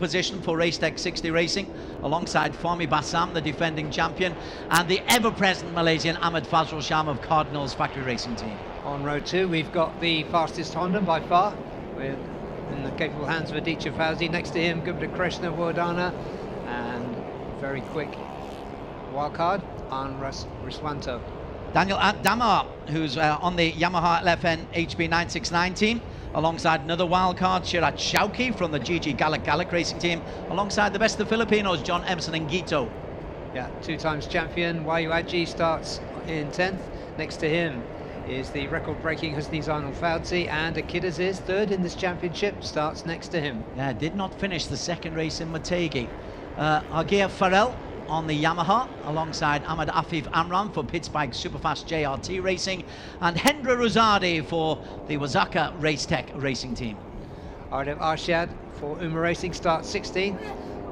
position for Racetech 60 Racing, alongside Fahmi Bassam, the defending champion, and the ever-present Malaysian Ahmad Fazrul Sham of Cardinals Factory Racing Team. On row 2, we've got the fastest Honda by far. We're in the capable hands of Aditya Fauzi. Next to him, Gupta Krishna Wardana, and very quick wildcard, An Riswanto. Daniel Damar, who's on the Yamaha LFN HB 969 team, alongside another wildcard, Shirat Shauki from the GG Galak Racing Team, alongside the best of the Filipinos, John Emerson Ngito. Yeah, 2 times champion, Wahyu Aji starts in 10th. Next to him is the record-breaking Husni Zainal Fauzi, and Akid Aziz, 3rd in this championship, starts next to him. Yeah, did not finish the second race in Motegi. Agir Farrell on the Yamaha, alongside Ahmad Afif Amran for Pitspike Superfast JRT Racing, and Hendra Rosadi for the Wazaka Racetech Racing Team. Ardev Arshad for Uma Racing starts 16th,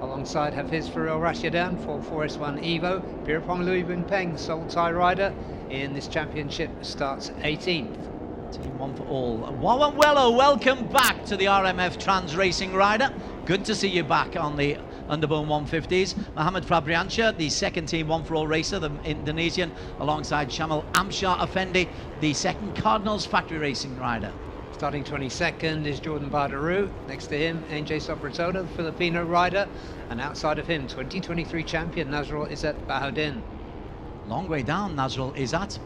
alongside Hafiz Faril Rashidan for 4S1 Evo. Pirapong Bin Peng, sole Thai rider in this championship, starts 18th. Team one for all. Wawan Wello, welcome back to the RMF Trans Racing Rider. Good to see you back on the Underbone 150s. Mohammed Fabriansha, the second Team One for All racer, the Indonesian, alongside Shamal Amshar Effendi, the second Cardinals Factory Racing rider. Starting 22nd is Jordan Badaru. Next to him, NJ Sobratoda, the Filipino rider. And outside of him, 2023 champion Nazrul Izzat Bahauddin. Long way down, Nazrul Izzat.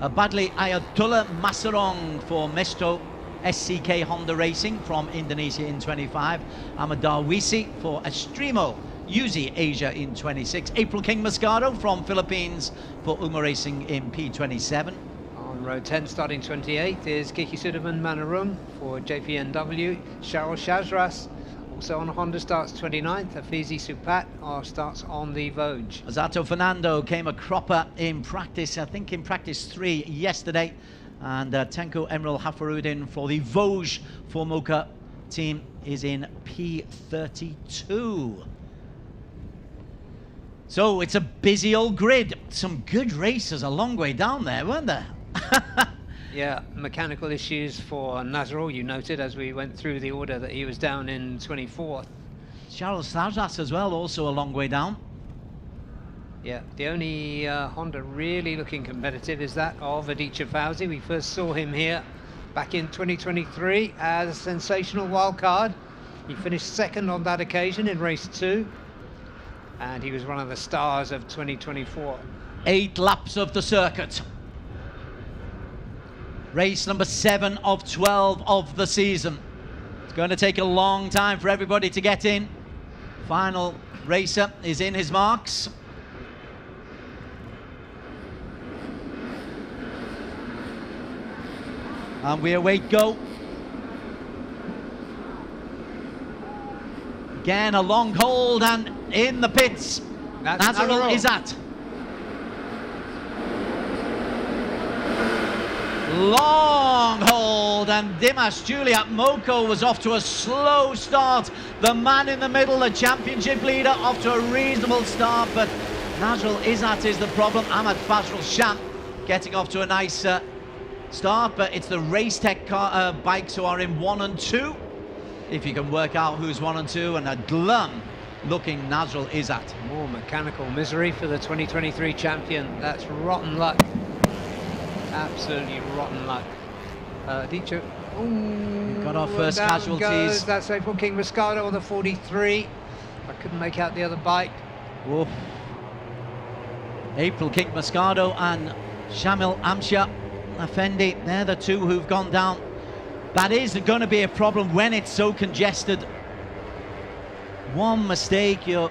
Badli Ayatullah Masarong for Mesto SCK Honda Racing from Indonesia in 25. Ahmad Darwisi for Estremo Uzi Asia in 26. April King Moscato from Philippines for Uma Racing in P27. On row 10, starting 28th, is Kiki Sudirman Manarung for JPNW. Cheryl Shazras, also on Honda, starts 29th. Hafizi Supat starts on the Vosges. Azato Fernando came a cropper in practice, I think in practice 3 yesterday. And Tenko Emerald Hafarudin for the Vosges Formosa team is in P32. So it's a busy old grid. Some good races a long way down there, weren't there? Yeah, mechanical issues for Nazrul, you noted as we went through the order that he was down in 24th. Charles Sarjas as well, also a long way down. Yeah, the only Honda really looking competitive is that of Aditya Fauzi. We first saw him here back in 2023 as a sensational wild card. He finished second on that occasion in race 2, and he was one of the stars of 2024. 8 laps of the circuit. Race number 7 of 12 of the season. It's going to take a long time for everybody to get in. Final racer is in his marks. And we await go. Again, a long hold, and in the pits, Nazrul Izzat. Long hold, and Dimas Juliat Moko was off to a slow start. The man in the middle, the championship leader, off to a reasonable start, but Nazrul Izzat is the problem. Ahmad Fazrul Sham getting off to a nice start, but it's the Racetech bikes who are in 1 and 2. If you can work out who's 1 and 2, and a glum looking Nazrul Izzat. More mechanical misery for the 2023 champion. That's rotten luck. Absolutely rotten luck. Aditya, got our first casualties. Goes. That's April King Moscato on the 43. I couldn't make out the other bike. Whoa. April King Moscato and Shamil Amshar Effendi, they're the two who've gone down. That is going to be a problem when it's so congested. One mistake, you're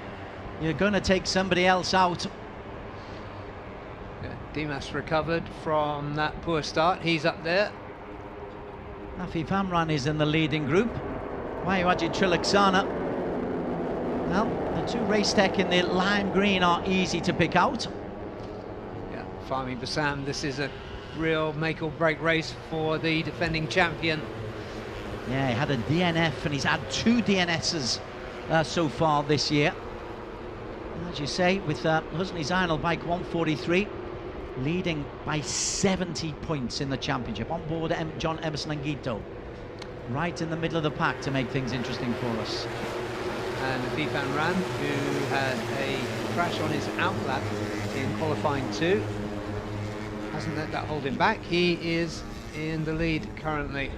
going to take somebody else out. Yeah, Dimas recovered from that poor start. He's up there. Afif Amran is in the leading group. Wahyu Trilaksana. Well, the two Racetech in the lime green are easy to pick out. Yeah, Fahmi Bassam, this is a real make or break race for the defending champion. Yeah, he had a DNF, and he's had 2 DNSs so far this year. As you say, with Husni Zainal bike 143, leading by 70 points in the championship. On board John Emerson Ngito, right in the middle of the pack to make things interesting for us. and Afif Amran, who had a crash on his outlap in qualifying 2. Hasn't let that hold him back. He is in the lead currently.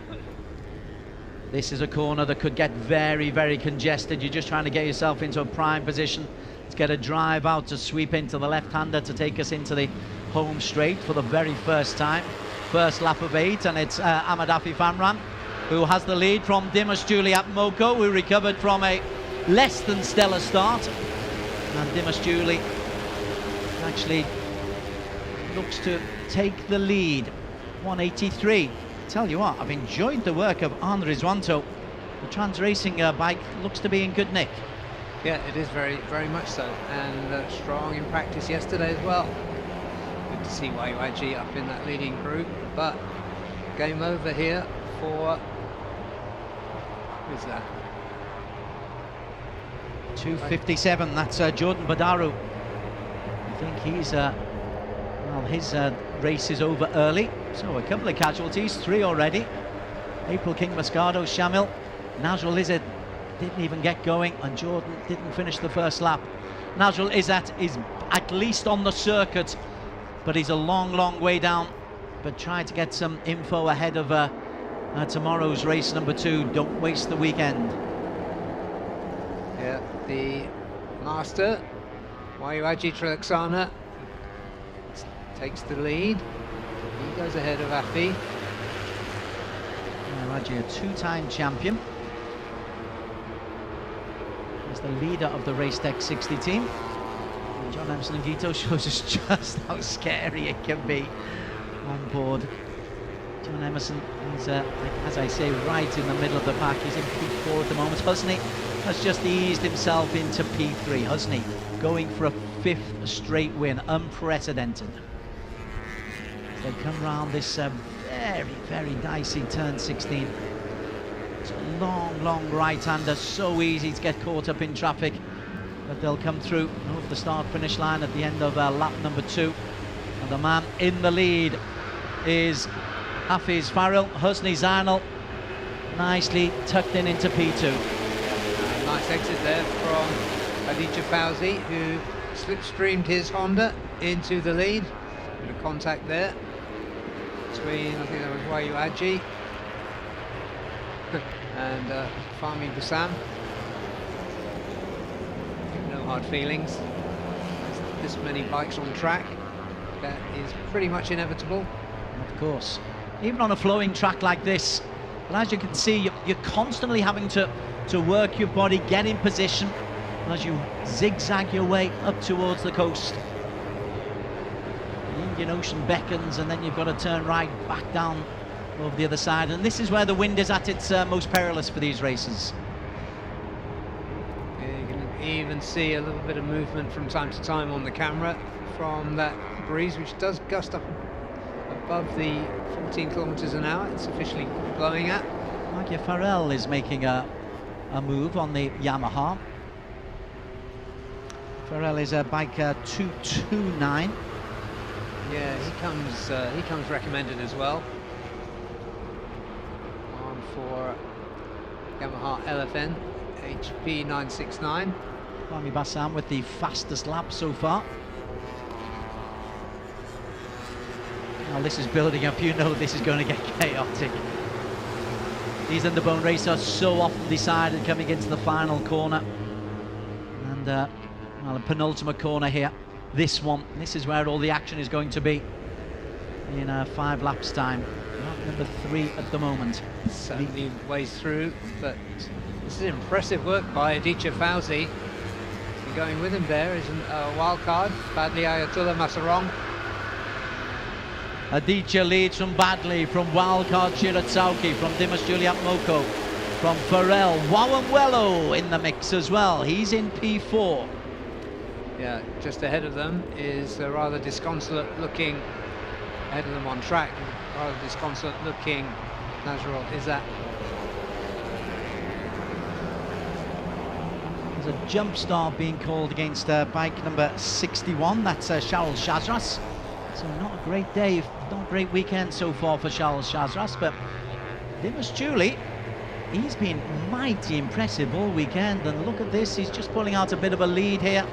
This is a corner that could get very, very congested. You're just trying to get yourself into a prime position to get a drive out to sweep into the left-hander to take us into the home straight for the very first time. First lap of 8, and it's Ahmed Afif Amran who has the lead from Dimas Juliat Moko, who recovered from a less than stellar start. And Dimas Juli actually looks to take the lead, 183. Tell you what, I've enjoyed the work of Arne Riswanto. The Trans Racing bike looks to be in good nick. Yeah, it is very, very much so, and strong in practice yesterday as well. Good to see YYG up in that leading group, but game over here for, who's that? 2:57, that's Jordan Badaru. I think he's, well, his race is over early, so a couple of casualties, 3 already. April King Moscado, Shamil, Najrul Izzat didn't even get going, and Jordan didn't finish the first lap. Najrul Izzat is at least on the circuit, but he's a long, long way down. But try to get some info ahead of tomorrow's race number 2. Don't waste the weekend. Yeah, the master, Wayuaji Trilaksana, takes the lead. He goes ahead of Afi. Wayuaji, a 2-time champion. He's the leader of the Race Tech 60 team. And John Emerson and Guito shows us just how scary it can be on board. John Emerson is, as I say, right in the middle of the pack. He's in P4 at the moment. Husney has just eased himself into P3. Husney going for a 5th straight win, unprecedented. They come round this very, very dicey turn 16. It's a long, long right-hander, so easy to get caught up in traffic. But they'll come through over the start-finish line at the end of lap number 2. And the man in the lead is Hafiz Farrell. Husni Zainal nicely tucked in into P2. Nice exit there from Aditya Fauzi, who slipstreamed his Honda into the lead. Bit of contact there between, I think that was Wayuaji and Fahmi Bassam. No hard feelings. This many bikes on track, that is pretty much inevitable. Of course. Even on a flowing track like this, but as you can see, you're constantly having to work your body, get in position as you zigzag your way up towards the coast. The Indian Ocean beckons, and then you've got to turn right back down over the other side, and this is where the wind is at its most perilous for these races. Yeah, you can even see a little bit of movement from time to time on the camera from that breeze, which does gust up above the 14 kilometers an hour. It's officially blowing at. Maggia Farrell is making a move on the Yamaha. Farrell is a bike 229. Yeah, he comes recommended as well. On for Yamaha LFN HP 969. Fahmi Bassam with the fastest lap so far. Now this is building up, you know this is going to get chaotic. These Underbone races are so often decided coming into the final corner. And well, a penultimate corner here. This one, this is where all the action is going to be in 5 laps time. Lap number 3 at the moment. 70 ways through, but this is impressive work by Aditya Fauzi. And going with him there is a wild card, Badli Ayatollah Masarong. Aditya leads from Badley, from Wildcard Shiratsauki, from Dimas Juliat Moko, from Farrell. Wawanwello in the mix as well. He's in P4. Yeah, just ahead of them is a rather disconsolate looking, ahead of them on track, rather disconsolate looking Najrul Izzat. There's a jump start being called against bike number 61. That's Charles Chazras. So not a great day, not a great weekend so far for Charles Chazras, but Dimas Juli he's been mighty impressive all weekend, and look at this, he's just pulling out a bit of a lead here,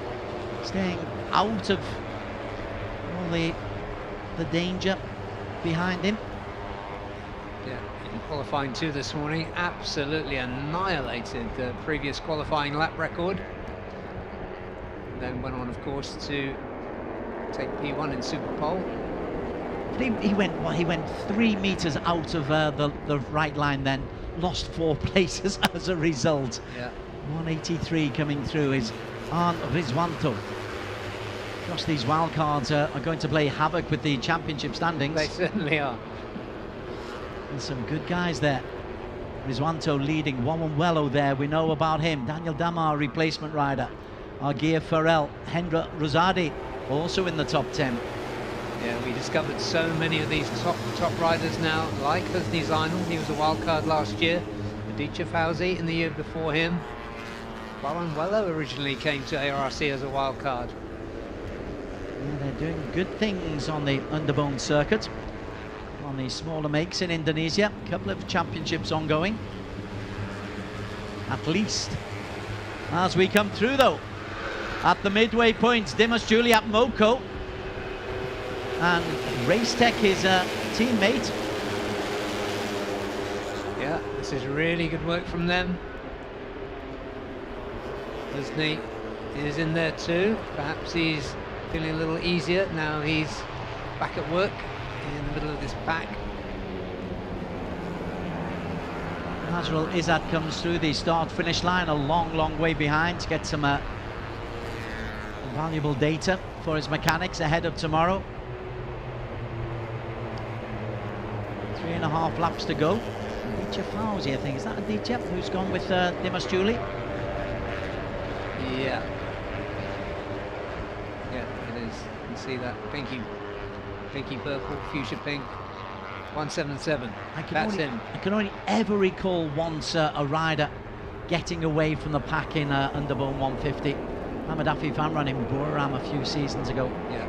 staying out of all the danger behind him. Yeah, in qualifying 2 this morning, absolutely annihilated the previous qualifying lap record. And then went on, of course, to take P1 in Super Pole. He went 3 meters out of the right line, then lost 4 places as a result. Yeah. 183 coming through is Arnd Rizwanto. Gosh, these wildcards are going to play havoc with the championship standings. They certainly are. And some good guys there. Rizwanto leading, Wawanwello there, we know about him. Daniel Damar, replacement rider. Argia Farrell, Hendra Rosadi, also in the top 10. Yeah, we discovered so many of these top riders now, like Husni Zainal, he was a wild card last year. Aditya Fauzi in the year before him. Wawanwello originally came to ARC as a wild card. Yeah, they're doing good things on the Underbone circuit, on the smaller makes in Indonesia. A couple of championships ongoing, at least. As we come through though, at the midway point, Dimas Juliat Moko, and Racetech, his teammate. Yeah, this is really good work from them. Husni is in there too. Perhaps he's feeling a little easier now he's back at work in the middle of this pack. Nazrul Izzat comes through the start-finish line a long way behind to get some valuable data for his mechanics ahead of tomorrow. 3.5 laps to go. Aditya Fauzi, I think. Is that Aditya who's gone with Dimas Juli? Yeah. Yeah, it is. You can see that pinky purple, fuchsia pink. 177. That's him. I can only ever recall once a rider getting away from the pack in Underbone 150. Ahmed Afif Amran in Buriram a few seasons ago. Yeah.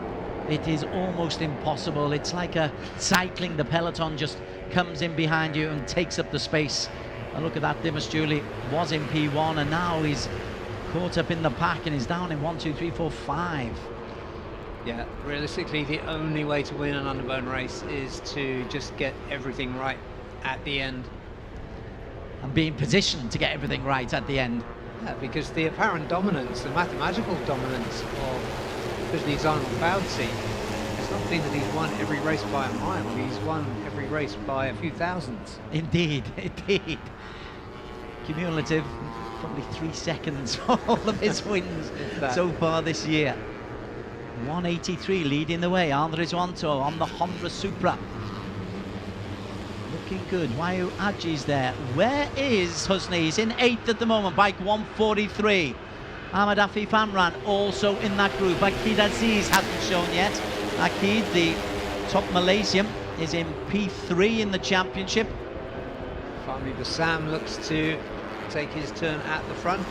It is almost impossible. It's like cycling. The peloton just comes in behind you and takes up the space. And look at that, Dimas Juli was in P1 and now he's caught up in the pack and is down in 1, 2, 3, 4, 5. Yeah, realistically the only way to win an Underbone race is to just get everything right at the end. And be in position to get everything right at the end. Yeah, because the apparent dominance, the mathematical dominance of Husni Zainal Fauzi, it's not been that he's won every race by a mile, he's won every race by a few thousandths. Indeed, indeed. Cumulative, probably 3 seconds for all of his wins so far this year. 183 leading the way, Arnd Rizwanto on the Honda Supra. Looking good. Wayu Aji's there. Where is Husni? He's in 8th at the moment, bike 143. Ahmed Afif Amran also in that group. Akid Aziz hasn't shown yet. Akid, the top Malaysian, is in P3 in the championship. Fahmi Bassam looks to take his turn at the front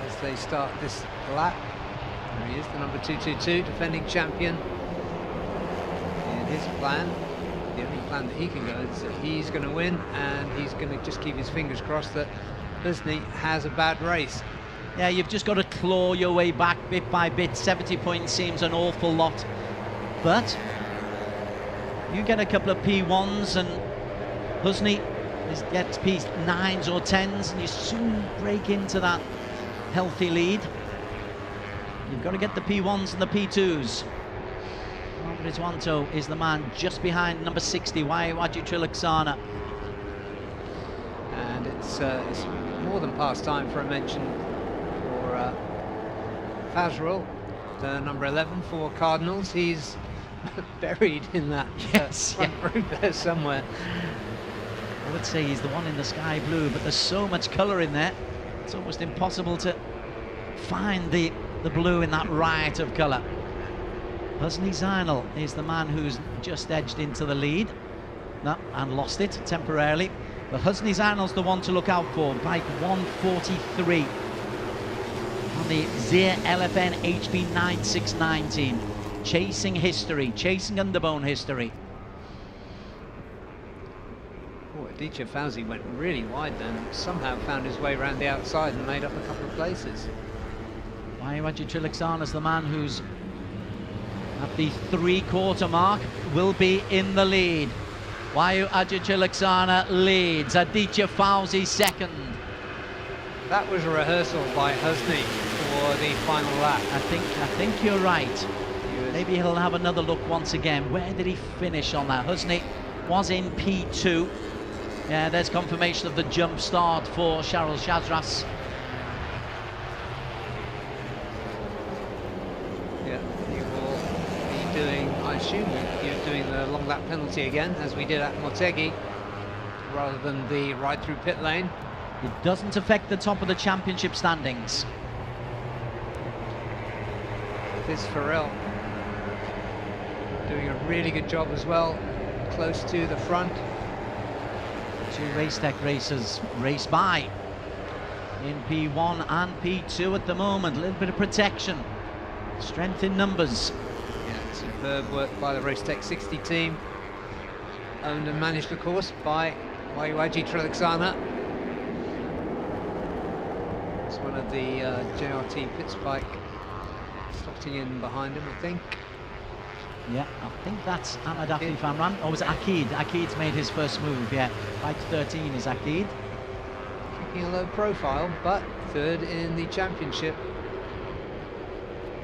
as they start this lap. There he is, the number 222, defending champion. And his plan, the only plan that he can go is that he's going to win, and he's going to just keep his fingers crossed that Husni has a bad race. Yeah, you've just got to claw your way back bit by bit. 70 points seems an awful lot, but you get a couple of P1s and Husni gets P9s or 10s and you soon break into that healthy lead. You've got to get the P1s and the P2s. Rizwanto is the man just behind number 60, Wayu Trilaksana. And it's more than past time for a mention for Fazrul, the number 11 for Cardinals. He's buried in that front group there somewhere. I would say he's the one in the sky blue, but there's so much colour in there, it's almost impossible to find the blue in that riot of colour. Husni Zainal is the man who's just edged into the lead and lost it temporarily. But Husni Zainal's the one to look out for. Bike 143 on the Zir LFN HB 9619. Chasing history, chasing Underbone history. Oh, Aditya Fauzi went really wide then, somehow found his way around the outside and made up a couple of places. Vayu Trilaksana's the man who's at the three-quarter mark, will be in the lead. Vayu Trilaksana leads, Aditya Fauzi second. That was a rehearsal by Husni for the final lap. I think you're right. Maybe he'll have another look once again. Where did he finish on that? Husni was in P2. Yeah, there's confirmation of the jump start for Charles Chazras. Yeah, he will be doing, I assume you're doing the long lap penalty again, as we did at Motegi, rather than the ride through pit lane. It doesn't affect the top of the championship standings. This Farrell doing a really good job as well, close to the front. Two Racetech racers race by in P1 and P2 at the moment. A little bit of protection, strength in numbers. Yeah, superb work by the Racetech 60 team, owned and managed of course by Vayu Trilaksana. It's one of the JRT Pitspike slotting in behind him, I think. Yeah, I think that's Ahmed Afif Amran. Or was it Akid? Akid's made his first move, yeah. Bike 13 is Akid. Keeping a low profile, but third in the championship.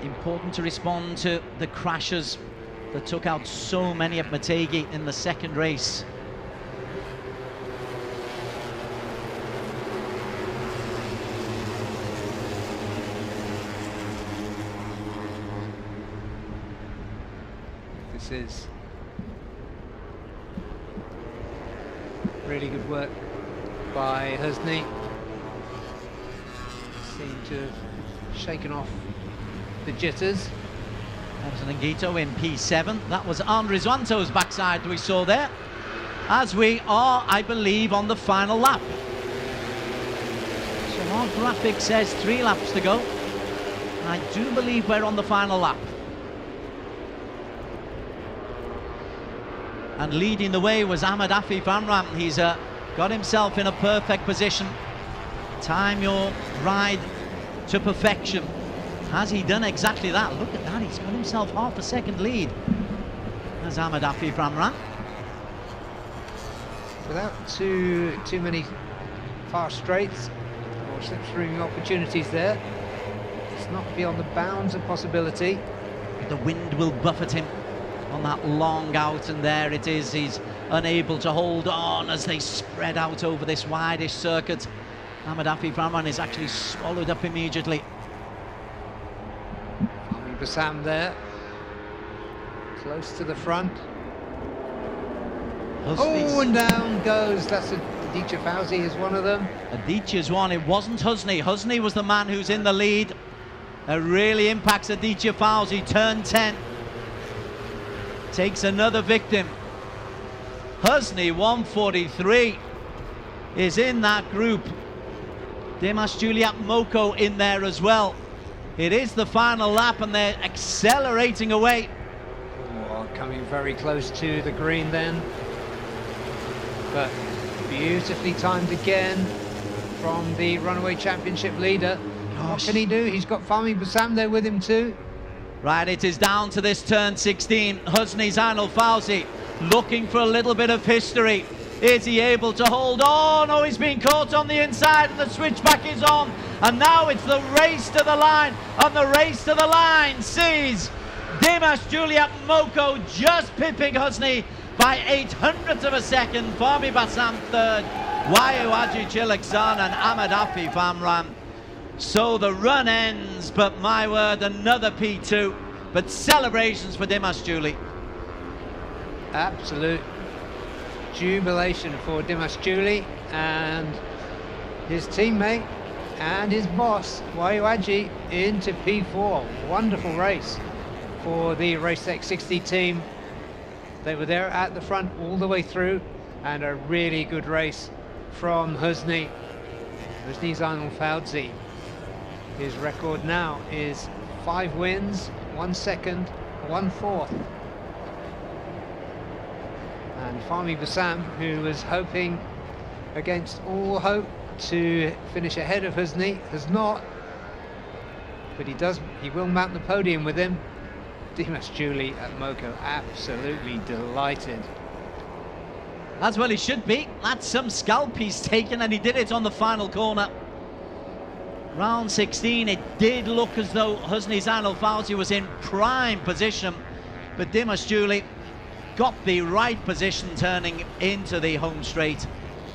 Important to respond to the crashes that took out so many at Motegi in the second race. This is really good work by Husni. Seemed to have shaken off the jitters. Emerson Ngito in P7. That was Andre Zwanto's backside we saw there. As we are, I believe, on the final lap. So our graphic says 3 laps to go. And I do believe we're on the final lap. And leading the way was Ahmed Afif Amran. He's got himself in a perfect position. Time your ride to perfection. Has he done exactly that? Look at that, he's got himself half a second lead. There's Ahmed Afif Amran. Without too many fast straights or slipstreaming opportunities there, it's not beyond the bounds of possibility. The wind will buffet him on that long out, and there it is. He's unable to hold on as they spread out over this wideish circuit. Ahmed Afif Amran is actually swallowed up immediately. Bassam there, close to the front. Oh, and down goes. That's Aditya Fauzi is one of them. Aditya's one. It wasn't Husni. Husni was the man who's in the lead. It really impacts Aditya Fauzi. Turn 10. Takes another victim. Husni 143 is in that group. Dimash Juliat Moko in there as well. It is the final lap and they're accelerating away. Oh, coming very close to the green then. But beautifully timed again from the runaway championship leader. Gosh. What can he do? He's got Fahmi Bassam there with him too. Right, it is down to this turn 16. Husni Zainul Fauzi looking for a little bit of history. Is he able to hold on? Oh, he's been caught on the inside and the switchback is on. And now it's the race to the line. And the race to the line sees Dimash Juliat Moko just pipping Husni by 800ths of a second. Fahmi Bassam third. Vayu Trilaksana and Ahmed Afif Amran. So the run ends, but my word, another P2. But celebrations for Dimash Juli. Absolute jubilation for Dimash Juli and his teammate and his boss, Vayu into P4. Wonderful race for the Racetech 60 team. They were there at the front all the way through, and a really good race from Husni Zainul Fauzi. His record now is 5 wins, 1 second, 1 fourth. And Fahmi Bassam, who was hoping against all hope to finish ahead of Husni. Has not, but he will mount the podium with him. Dimas Julie at Moco, absolutely delighted. As well he should be. That's some scalp he's taken, and he did it on the final corner. Round 16, it did look as though Husni Zainal Fawzi was in prime position, but Dimas Julie got the right position turning into the home straight,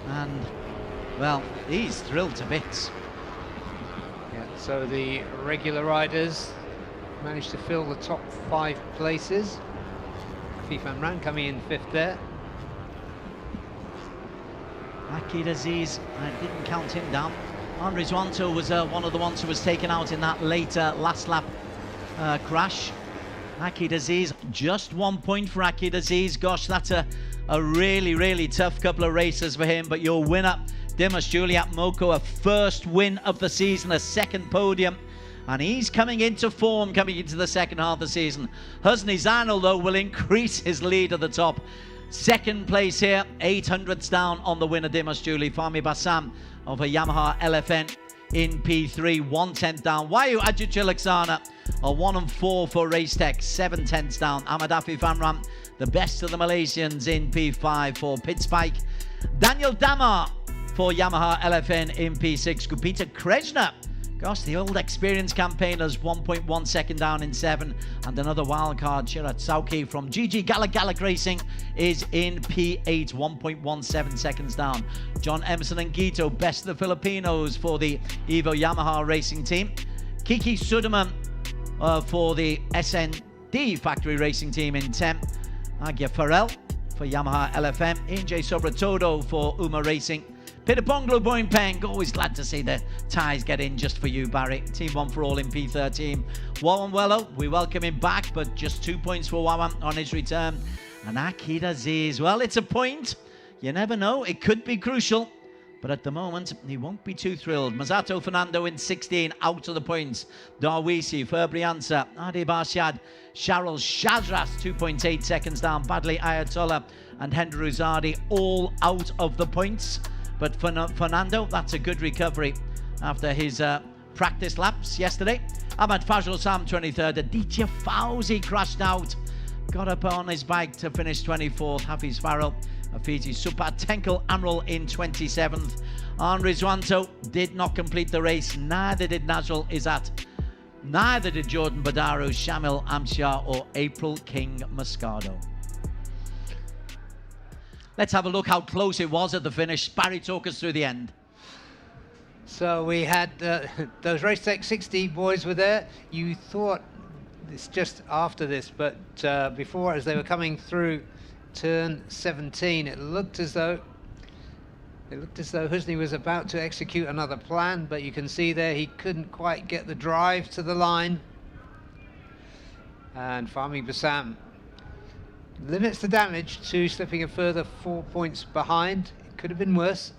and well, he's thrilled to bits. Yeah, so the regular riders managed to fill the top 5 places. Afif Amran coming in 5th there. Akid Aziz, I didn't count him down. Andre Zwanto was one of the ones who was taken out in that later last lap crash. Akid Aziz, just 1 point for Akid Aziz. Gosh, that's a really, really tough couple of races for him. But your winner, Dimas Julie at Moco, a first win of the season, a second podium. And he's coming into form coming into the second half of the season. Husni Zainal, though, will increase his lead at the top. Second place here, 800ths down on the winner, Dimas Julie. Fahmi Bassam of a Yamaha LFN in P3, 1/10 down. Wayu Ajuchilaksana, a 1 and 4 for Racetech, 7/10ths down. Ahmad Afif Amran, the best of the Malaysians in P5 for Pitspike. Daniel Damar for Yamaha LFN in P6. Gupita Kreshna, gosh, the old experienced campaigners, 1.1 second down in 7. And another wildcard, Shirat Sauki from GG Galak Racing, is in P8, 1.17 seconds down. John Emerson and Gito, best of the Filipinos for the Evo Yamaha Racing team. Kiki Suderman for the SND Factory Racing team in 10. Agia Farrell for Yamaha LFM. Injay Sobratodo for Uma Racing. Peter Ponglo Boympeng, always glad to see the ties get in just for you, Barry. Team 1 for all in P13. Wawan Wello, we welcome him back, but just 2 points for Wawan on his return. And Akid Aziz, well, it's a point. You never know, it could be crucial. But at the moment, he won't be too thrilled. Masato Fernando in 16, out of the points. Darwisi, Ferbrianza, Adi Barshad, Charles Shadras, 2.8 seconds down. Badly Ayatollah and Hendra Uzadi, all out of the points. But for Fernando, that's a good recovery after his practice laps yesterday. Ahmad Fajr Sam, 23rd. Aditya Fauzi crashed out. Got up on his bike to finish 24th. Hafiz Farrell, Afiji Supat, Tenkel Amrul in 27th. Andre Zwanto did not complete the race. Neither did Najrul Izzat. Neither did Jordan Badaro, Shamil Amshar, or April King Moscado. Let's have a look how close it was at the finish. Barry, talk us through the end. So we had those Racetech 60 boys were there. You thought it's just after this, but before, as they were coming through turn 17, it looked as though Husni was about to execute another plan, but you can see there he couldn't quite get the drive to the line. And Fahmi Bassam limits the damage to slipping a further 4 points behind. It could have been worse.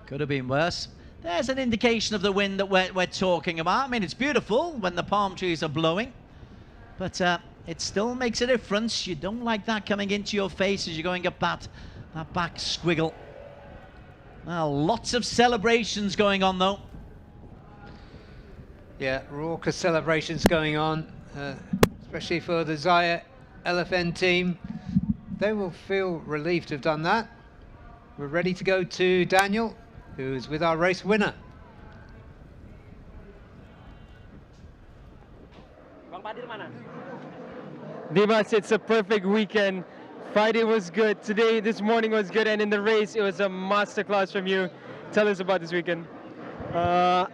Could have been worse. There's an indication of the wind that we're talking about. I mean, it's beautiful when the palm trees are blowing, but it still makes a difference. You don't like that coming into your face as you're going up that back squiggle. Well, lots of celebrations going on, though. Yeah, raucous celebrations going on, especially for the Zaya LFN team. They will feel relieved to have done that. We're ready to go to Daniel, who's with our race winner. Dimas, it's a perfect weekend. Friday was good, this morning was good, and in the race it was a masterclass from you. Tell us about this weekend.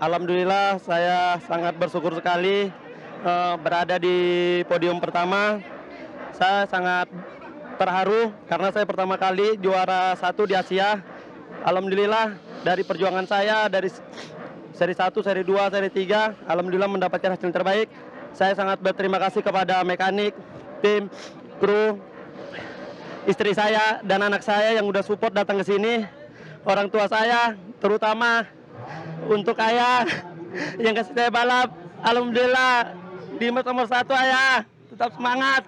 Alhamdulillah, saya sangat bersyukur sekali berada di podium pertama. Saya sangat terharu karena saya pertama kali juara 1 di Asia. Alhamdulillah dari perjuangan saya dari seri 1, seri 2, seri 3, alhamdulillah mendapatkan hasil terbaik. Saya sangat berterima kasih kepada mekanik, tim, kru, istri saya dan anak saya yang udah support datang ke sini. Orang tua saya, terutama untuk ayah yang kasih saya balap. Alhamdulillah, Dimas nomor 1 ayah, tetap semangat.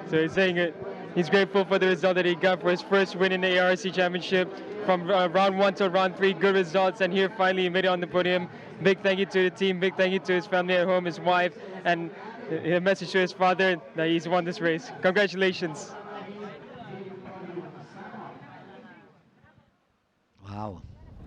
So he's saying it. He's grateful for the result that he got for his first win in the ARC Championship. from round 1 to round 3, good results, and here finally he made it on the podium. Big thank you to the team, big thank you to his family at home, his wife, and a message to his father that he's won this race. Congratulations.